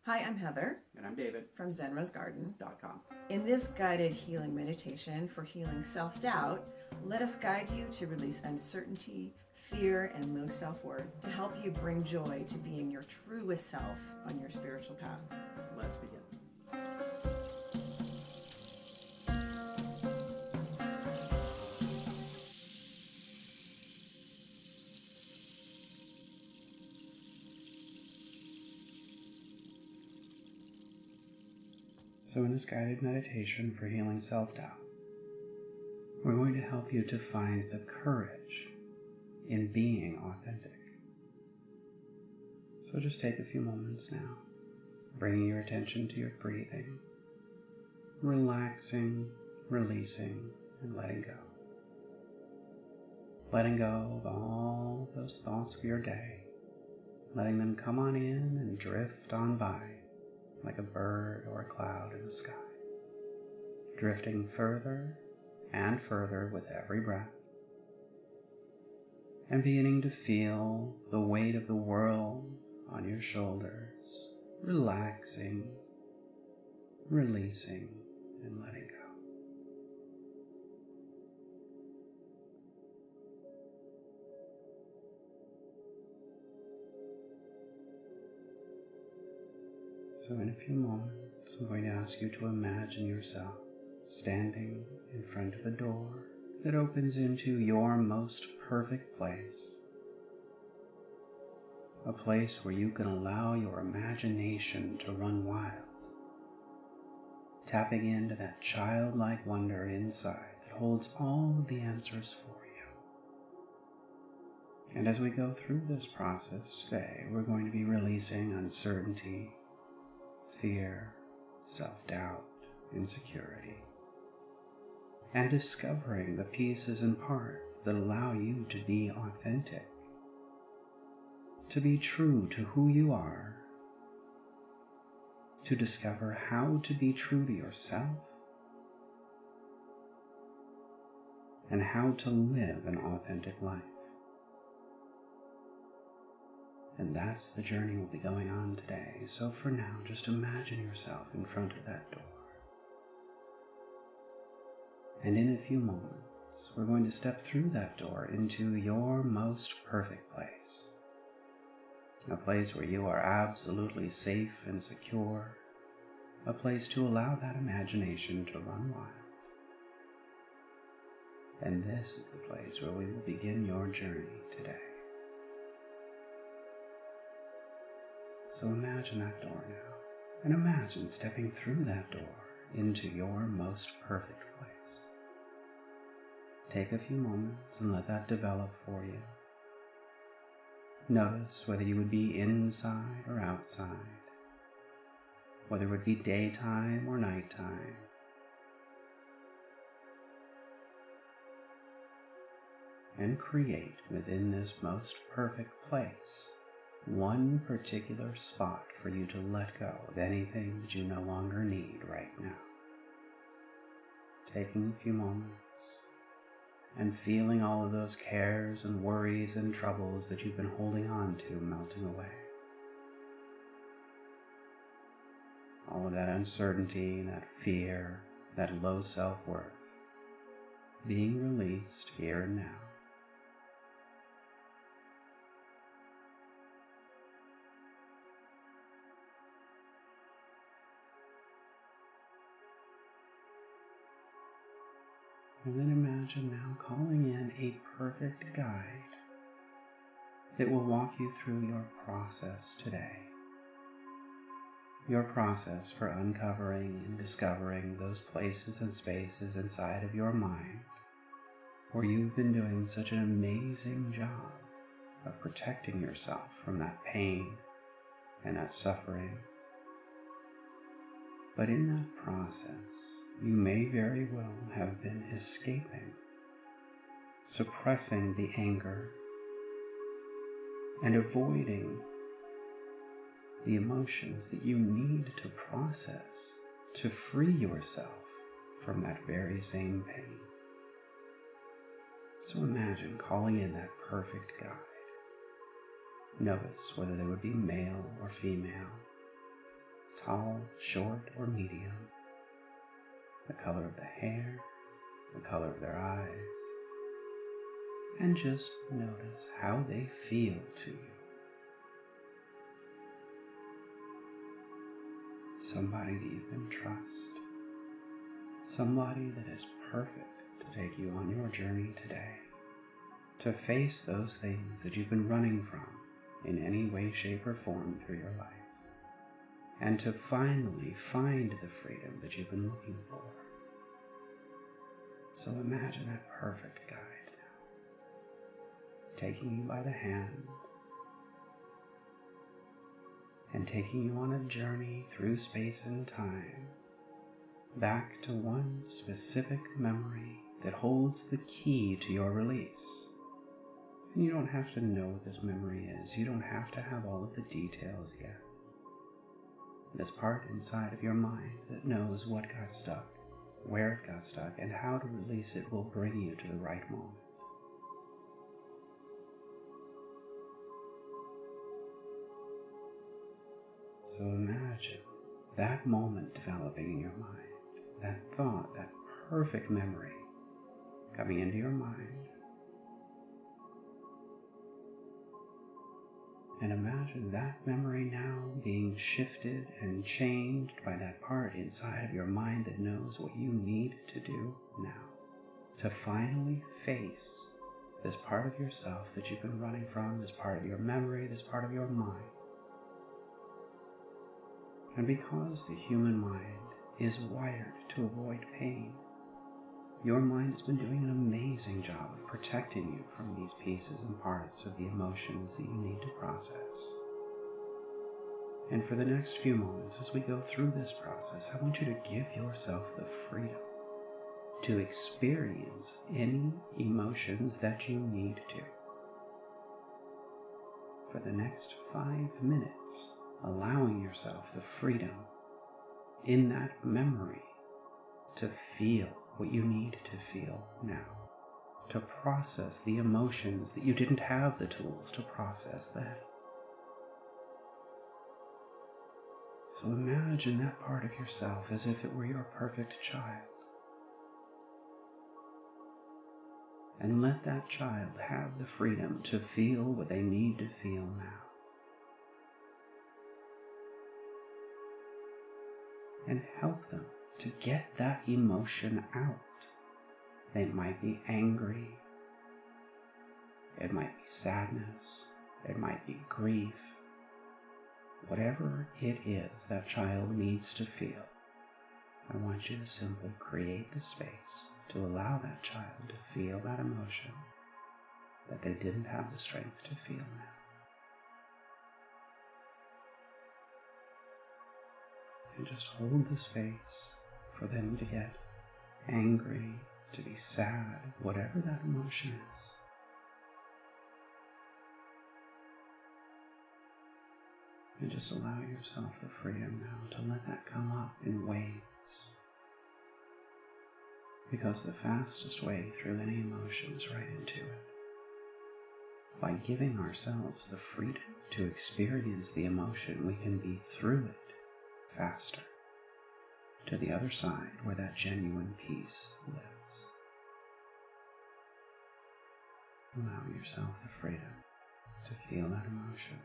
Hi, I'm Heather. And I'm David from ZenRoseGarden.com. .com. In this guided healing meditation for healing self-doubt, let us guide you to release uncertainty, fear, and low self-worth to help you bring joy to being your truest self on your spiritual path. Let's begin. So in this guided meditation for healing self-doubt, we're going to help you to find the courage in being authentic. So just take a few moments now, bringing your attention to your breathing, relaxing, releasing, and letting go. Letting go of all those thoughts of your day, letting them come on in and drift on by like a bird or a cloud in the sky, drifting further and further with every breath, and beginning to feel the weight of the world on your shoulders, relaxing, releasing, and letting go. So in a few moments, I'm going to ask you to imagine yourself standing in front of a door that opens into your most perfect place. A place where you can allow your imagination to run wild, tapping into that childlike wonder inside that holds all of the answers for you. And as we go through this process today, we're going to be releasing uncertainty, fear, self-doubt, insecurity, and discovering the pieces and parts that allow you to be authentic, to be true to who you are, to discover how to be true to yourself, and how to live an authentic life. And that's the journey we'll be going on today. So for now, just imagine yourself in front of that door. And in a few moments, we're going to step through that door into your most perfect place. A place where you are absolutely safe and secure. A place to allow that imagination to run wild. And this is the place where we will begin your journey today. So imagine that door now, and imagine stepping through that door into your most perfect place. Take a few moments and let that develop for you. Notice whether you would be inside or outside, whether it would be daytime or nighttime. And create within this most perfect place one particular spot for you to let go of anything that you no longer need right now. Taking a few moments and feeling all of those cares and worries and troubles that you've been holding on to melting away. All of that uncertainty, that fear, that low self-worth being released here and now. And then imagine now calling in a perfect guide that will walk you through your process today. Your process for uncovering and discovering those places and spaces inside of your mind where you've been doing such an amazing job of protecting yourself from that pain and that suffering. But in that process, you may very well have been escaping, suppressing the anger, and avoiding the emotions that you need to process to free yourself from that very same pain. So imagine calling in that perfect guide. Notice whether they would be male or female, tall, short, or medium, the color of the hair, the color of their eyes, and just notice how they feel to you. Somebody that you can trust, somebody that is perfect to take you on your journey today, to face those things that you've been running from in any way, shape, or form through your life, and to finally find the freedom that you've been looking for. So imagine that perfect guide now, taking you by the hand and taking you on a journey through space and time, back to one specific memory that holds the key to your release. And you don't have to know what this memory is. You don't have to have all of the details yet. This part inside of your mind that knows what got stuck, where it got stuck, and how to release it will bring you to the right moment. So imagine that moment developing in your mind, that thought, that perfect memory coming into your mind. And imagine that memory now being shifted and changed by that part inside of your mind that knows what you need to do now to finally face this part of yourself that you've been running from, this part of your memory, this part of your mind. And because the human mind is wired to avoid pain, your mind has been doing an amazing job of protecting you from these pieces and parts of the emotions that you need to process. And for the next few moments, as we go through this process, I want you to give yourself the freedom to experience any emotions that you need to. For the next 5 minutes, allowing yourself the freedom in that memory to feel what you need to feel now, to process the emotions that you didn't have the tools to process then. So imagine that part of yourself as if it were your perfect child. And let that child have the freedom to feel what they need to feel now. And help them to get that emotion out. They might be angry, it might be sadness, it might be grief. Whatever it is that child needs to feel, I want you to simply create the space to allow that child to feel that emotion that they didn't have the strength to feel now. And just hold the space for them to get angry, to be sad, whatever that emotion is. And just allow yourself the freedom now to let that come up in waves. Because the fastest way through any emotion is right into it. By giving ourselves the freedom to experience the emotion, we can be through it faster, to the other side where that genuine peace lives. Allow yourself the freedom to feel that emotion.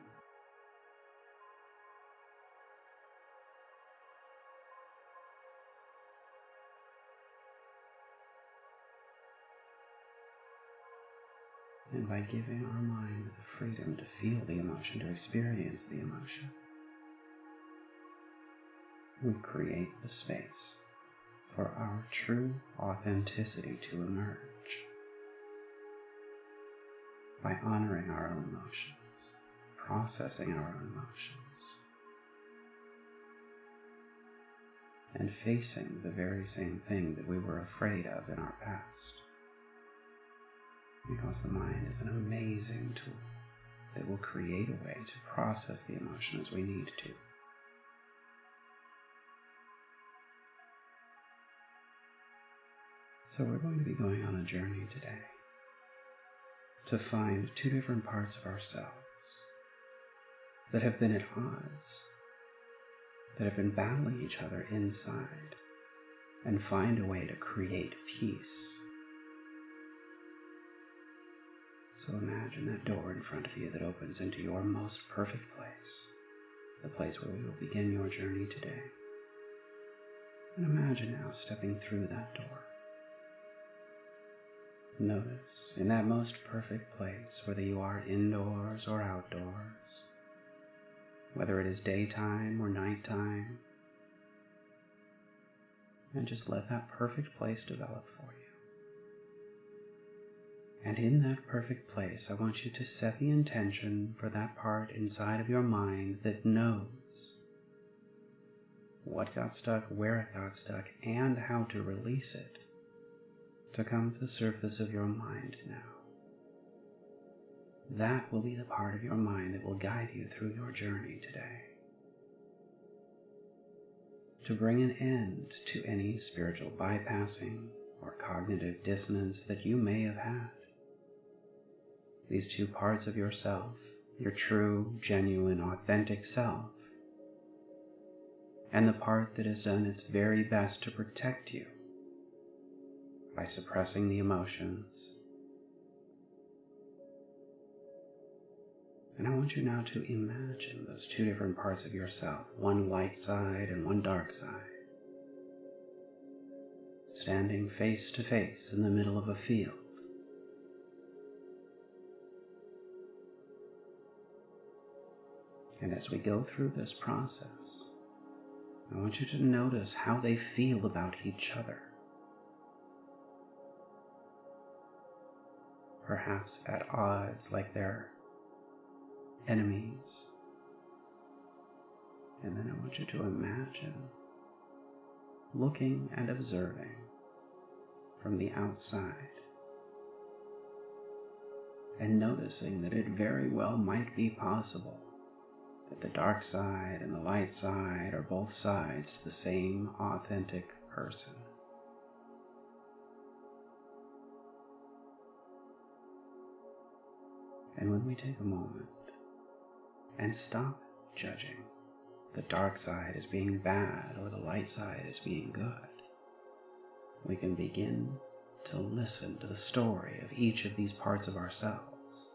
And by giving our mind the freedom to feel the emotion, to experience the emotion, we create the space for our true authenticity to emerge by honoring our own emotions, processing our own emotions, and facing the very same thing that we were afraid of in our past. Because the mind is an amazing tool that will create a way to process the emotions we need to. So we're going to be going on a journey today to find 2 different parts of ourselves that have been at odds that have been battling each other inside, and find a way to create peace. So imagine that door in front of you that opens into your most perfect place, the place where we will begin your journey today. And imagine now stepping through that door. Notice in that most perfect place, whether you are indoors or outdoors, whether it is daytime or nighttime, and just let that perfect place develop for you. And in that perfect place, I want you to set the intention for that part inside of your mind that knows what got stuck, where it got stuck, and how to release it to come to the surface of your mind now. That will be the part of your mind that will guide you through your journey today, to bring an end to any spiritual bypassing or cognitive dissonance that you may have had. These two parts of yourself, your true, genuine, authentic self, and the part that has done its very best to protect you by suppressing the emotions. And I want you now to imagine those two different parts of yourself, one light side and one dark side, standing face to face in the middle of a field. And as we go through this process, I want you to notice how they feel about each other. Perhaps at odds, like they're enemies. And then I want you to imagine looking and observing from the outside and noticing that it very well might be possible that the dark side and the light side are both sides to the same authentic person. And when we take a moment and stop judging the dark side as being bad or the light side as being good, we can begin to listen to the story of each of these parts of ourselves.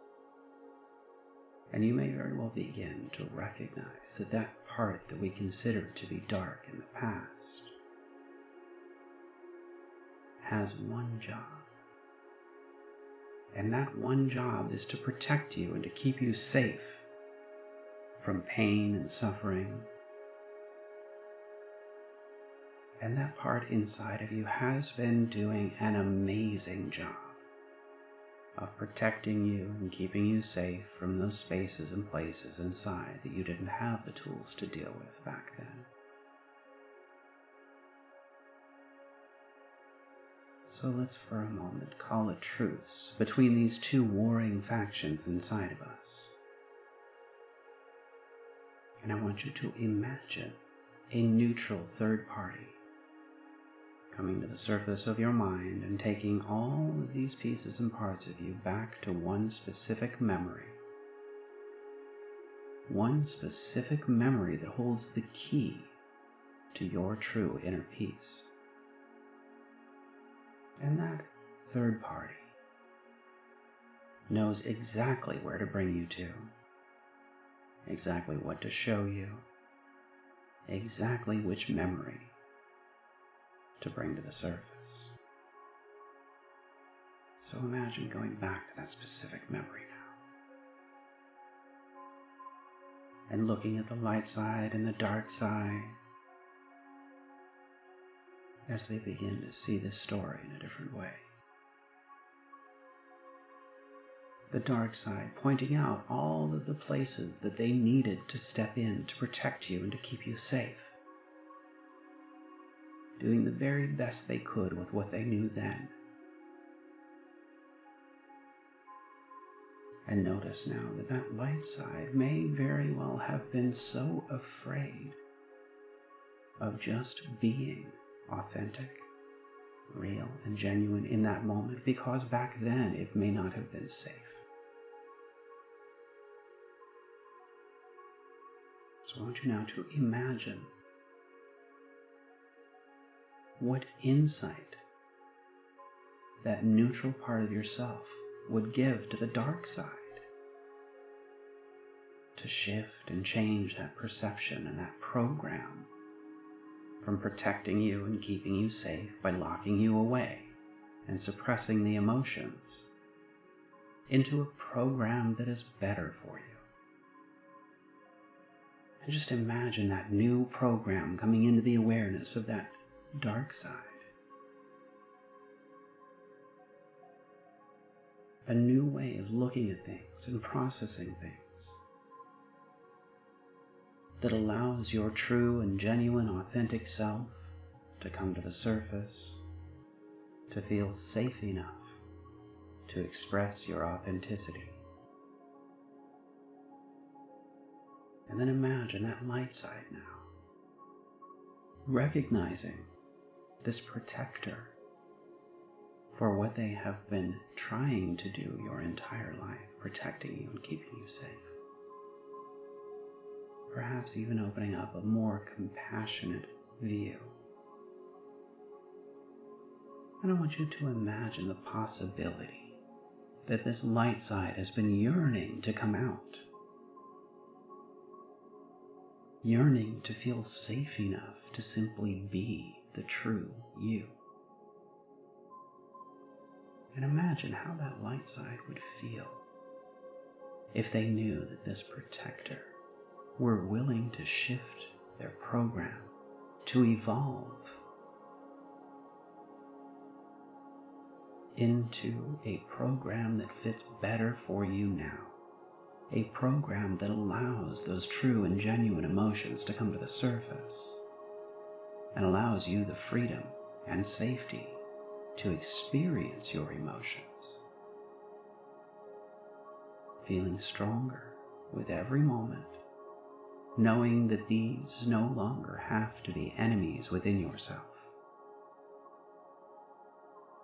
And you may very well begin to recognize that that part that we considered to be dark in the past has one job. And that one job is to protect you and to keep you safe from pain and suffering. And that part inside of you has been doing an amazing job of protecting you and keeping you safe from those spaces and places inside that you didn't have the tools to deal with back then. So let's for a moment call a truce between these two warring factions inside of us. And I want you to imagine a neutral third party coming to the surface of your mind and taking all of these pieces and parts of you back to one specific memory. One specific memory that holds the key to your true inner peace. And that third party knows exactly where to bring you to, exactly what to show you, exactly which memory to bring to the surface. So imagine going back to that specific memory now, and looking at the light side and the dark side as they begin to see this story in a different way. The dark side pointing out all of the places that they needed to step in to protect you and to keep you safe, doing the very best they could with what they knew then. And notice now that that light side may very well have been so afraid of just being authentic, real, and genuine in that moment because back then it may not have been safe. So I want you now to imagine what insight that neutral part of yourself would give to the dark side to shift and change that perception and that program from protecting you and keeping you safe by locking you away and suppressing the emotions into a program that is better for you. And just imagine that new program coming into the awareness of that dark side. A new way of looking at things and processing things that allows your true and genuine authentic self to come to the surface, to feel safe enough to express your authenticity. And then imagine that light side now, recognizing this protector for what they have been trying to do your entire life, protecting you and keeping you safe. Perhaps even opening up a more compassionate view. And I want you to imagine the possibility that this light side has been yearning to come out. Yearning to feel safe enough to simply be the true you. And imagine how that light side would feel if they knew that this protector were willing to shift their program, to evolve into a program that fits better for you now. A program that allows those true and genuine emotions to come to the surface and allows you the freedom and safety to experience your emotions, feeling stronger with every moment, knowing that these no longer have to be enemies within yourself,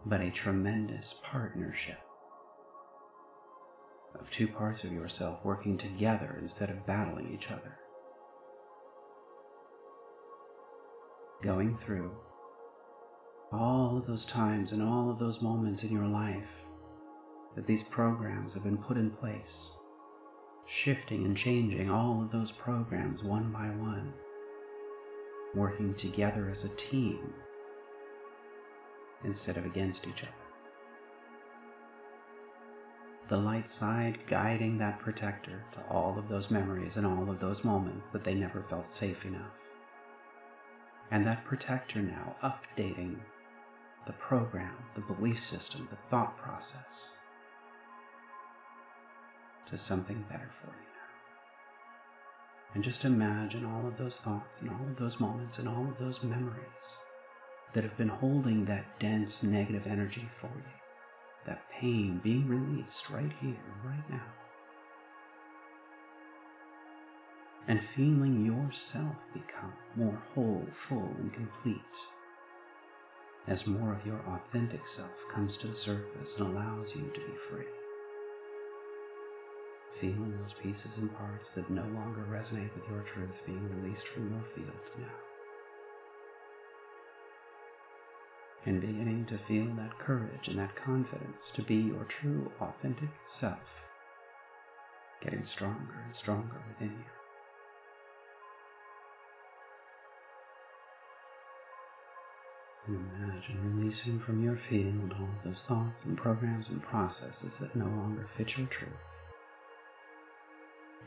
but a tremendous partnership of two parts of yourself working together instead of battling each other. Going through all of those times and all of those moments in your life that these programs have been put in place, shifting and changing all of those programs one by one, working together as a team instead of against each other. The light side guiding that protector to all of those memories and all of those moments that they never felt safe enough. And that protector now updating the program, the belief system, the thought process to something better for you now. And just imagine all of those thoughts and all of those moments and all of those memories that have been holding that dense negative energy for you. That pain being released right here, right now. And feeling yourself become more whole, full, and complete as more of your authentic self comes to the surface and allows you to be free. Feeling those pieces and parts that no longer resonate with your truth being released from your field now. And beginning to feel that courage and that confidence to be your true, authentic self, getting stronger and stronger within you. And imagine releasing from your field all of those thoughts and programs and processes that no longer fit your truth,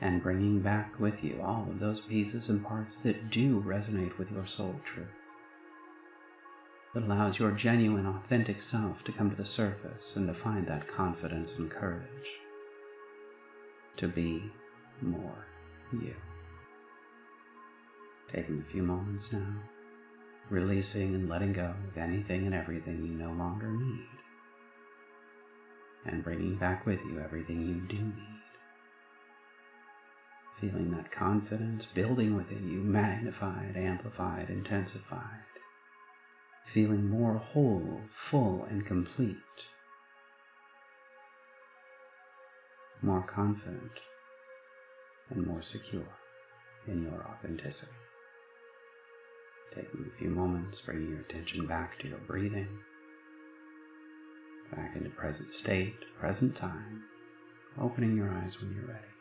and bringing back with you all of those pieces and parts that do resonate with your soul truth. That allows your genuine, authentic self to come to the surface and to find that confidence and courage to be more you. Taking a few moments now, releasing and letting go of anything and everything you no longer need, and bringing back with you everything you do need. Feeling that confidence building within you, magnified, amplified, intensified. Feeling more whole, full, and complete. More confident and more secure in your authenticity. Taking a few moments, bringing your attention back to your breathing, back into present state, present time, opening your eyes when you're ready.